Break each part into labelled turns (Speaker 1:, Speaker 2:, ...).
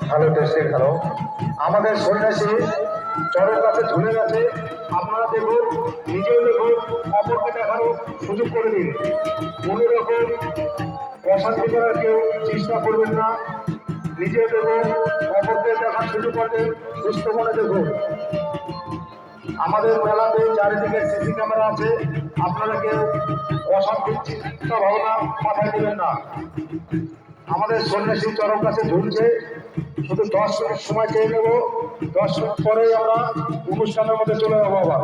Speaker 1: Hello testing hello. আমাদের সন্ন্যাসী চরম কাছে ঝুলে গেছে। আপনারা দেখুন, নিজেও দেখুন, অপরকে দেখানোর সুযোগ করে দিন। কোনো রকম অশান্তি করার কেউ চেষ্টা করবেন না। নিজে দেখুন, অপরকে দেখার সুযোগ করবেন, সুস্থ মনে দেখুন। আমাদের মেলাতে চারিদিকে সিসি ক্যামেরা আছে। আপনারা কেউ অশান্তির চিন্তা ভাবনা মাথায় দেবেন না। আমাদের সন্ন্যাসী চরম কাছে ঝুলছে, শুধু 10 মিনিট সময় চেয়ে নেব। 10 মিনিট পরেই আমরা অনুষ্ঠানের মধ্যে চলে যাবো আবার।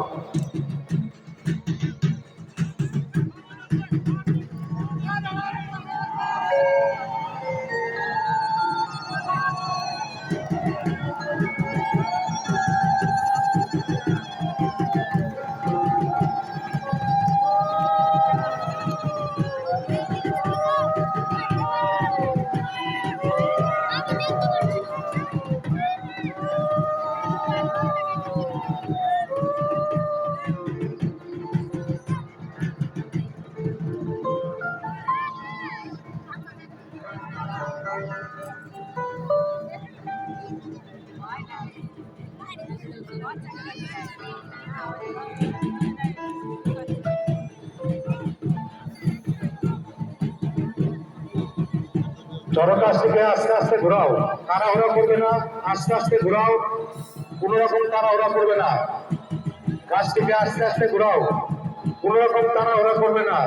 Speaker 1: চরম কাছ থেকে আস্তে আস্তে ঘোরাও, তাড়াহুড়া করবে না। আস্তে আস্তে ঘোরাও, কোনো রকম তাড়াহুড়া করবে না। গাছ থেকে আস্তে আস্তে ঘোরাও, কোনো রকম তাড়াহুড়া করবে না।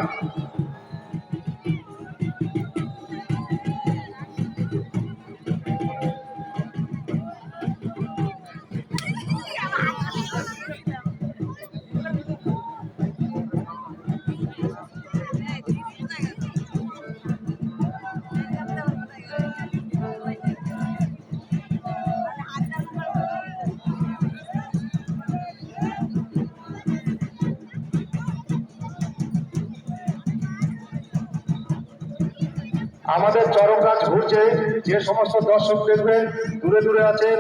Speaker 1: আমাদের চরম গাছ ঘুরছে। যে সমস্ত দর্শক দেখবেন দূরে দূরে আছেন,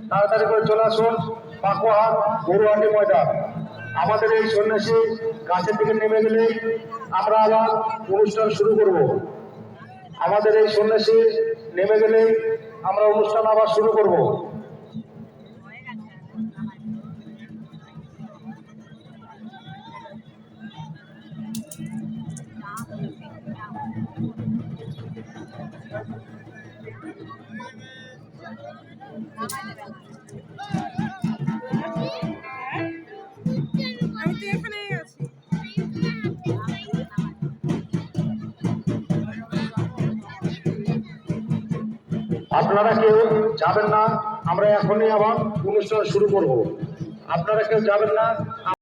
Speaker 1: তাড়াতাড়ি করে চলে আসুন পাকুয়াহাট গরুহাটি ময়দান। আমাদের এই সন্ন্যাসী গাছের দিকে নেমে গেলেই আমরা আবার অনুষ্ঠান শুরু করব। আমাদের এই সন্ন্যাসী নেমে গেলেই আমরা অনুষ্ঠান আবার শুরু করব। আপনারা কেউ যাবেন না, আমরা এখনই আবার অনুষ্ঠান শুরু করব। আপনারা কেউ যাবেন না।